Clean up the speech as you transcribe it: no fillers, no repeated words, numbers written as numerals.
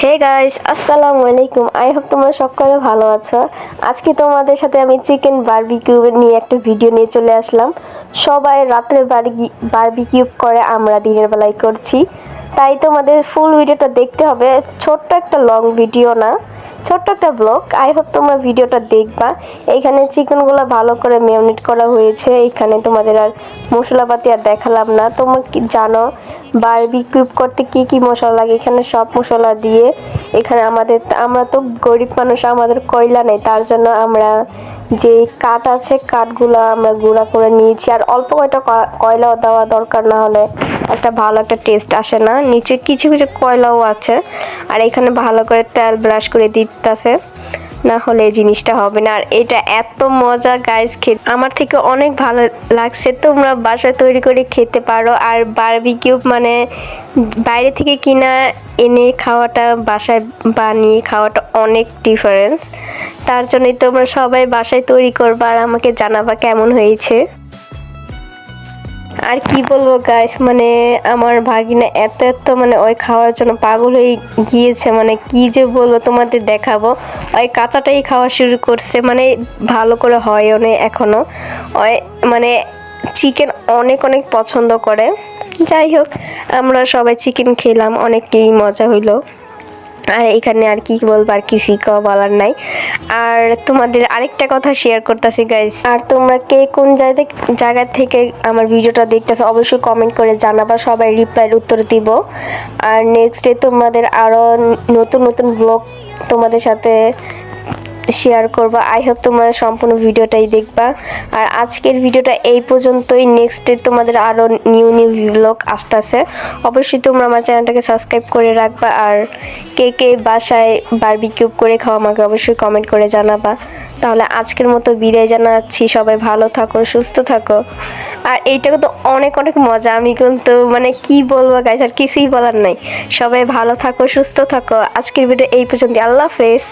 Hey guys, আসসালামু আলাইকুম। I hope তোমরা সকলে ভালো আছো। আজকে তোমাদের সাথে আমি চিকেন বারবিকিউ নিয়ে একটা ভিডিও নিয়ে চলে আসলাম। সবাই রাত্রে বারবিকিউ করে, আমরা দিনের বেলায় করছি। তাই তোমাদের ফুল ভিডিওটা দেখতে হবে। ছোট্ট একটা লং ভিডিও না, ছোট্ট একটা ব্লগ। আই হোপ তোমরা ভিডিওটা দেখবা। এইখানে চিকেনগুলো ভালো করে ম্যারিনেট করা হয়েছে। এইখানে তোমাদের আর মশলাপাতি আর দেখালাম না। তোমরা কি জানো বারবিকিউ করতে কি কি মশলা লাগে? এখানে সব মশলা দিয়ে এখানে আমরা তো গরিব মানুষ, আমাদের কয়লা নেই, তার জন্য আমরা যে কাঠ আছে কাঠগুলো আমরা গুঁড়া করে নিয়েছি। আর অল্প কয়টা কয়লাও দেওয়া দরকার, না হলে একটা ভালো একটা টেস্ট আসে না। নিচে কিছু কিছু কয়লাও আছে। আর এখানে ভালো করে তেল ব্রাশ করে দিতেছে, না হলে এই জিনিসটা হবে না। আর এটা এত মজা গাইস, খেতে আমার থেকে অনেক ভালো লাগছে। তোমরা বাসায় তৈরি করে খেতে পারো। আর বারবিকিউ মানে বাইরে থেকে কিনা এনে খাওয়াটা, বাসায় বানিয়ে খাওয়াটা অনেক ডিফারেন্স। তার জন্যই তোমরা সবাই বাসায় তৈরি করবা আর আমাকে জানাবা কেমন হয়েছে। আর কি বলবো গাইস, মানে আমার ভাগিনা এত এত মানে ওই খাওয়ার জন্য পাগল হয়ে গিয়েছে। মানে কি যে বলবো, তোমাদের দেখাবো। ওই কাঁচাটাই খাওয়া শুরু করছে, মানে ভালো করে হয়ও না এখনো। ওই মানে চিকেন অনেক অনেক পছন্দ করে। যাই হোক, আমরা সবাই চিকেন খেলাম, অনেকই মজা হইলো। আর এখানে আর কি বলবো, আর কিছুই বলার নাই। আর তোমাদের আরেকটা কথা শেয়ার করতেছি গাইস, আর তোমরা কে কোন জায়গা থেকে আমার ভিডিওটা দেখতেছো অবশ্যই কমেন্ট করে জানাবা, সবাই রিপ্লাইয়ের উত্তর দিব। আর নেক্সট ডে তোমাদের আরো নতুন নতুন ব্লগ তোমাদের সাথে শেয়ার করবো। আই হোপ তোমরা সম্পূর্ণ ভিডিওটাই দেখবা। আর আজকের ভিডিওটা এই পর্যন্তই। নেক্সট ডে তোমাদের আরো নিউ নিউ ব্লগ আসতেছে। অবশ্যই তোমরা আমার চ্যানেলটাকে সাবস্ক্রাইব করে রাখবা। আর কে কে বাসায় বারবিকিউ করে খাও আমাকে অবশ্যই কমেন্ট করে জানাবা। তাহলে আজকের মতো বিদায় জানাচ্ছি। সবাই ভালো থাকো, সুস্থ থাকো। আর এইটা কিন্তু অনেক অনেক মজা। আমি কিন্তু মানে কি বলবো গাইস, আর কিছুই বলার নাই। সবাই ভালো থাকো, সুস্থ থাকো। আজকের ভিডিও এই পর্যন্ত। আল্লাহ হাফেজ।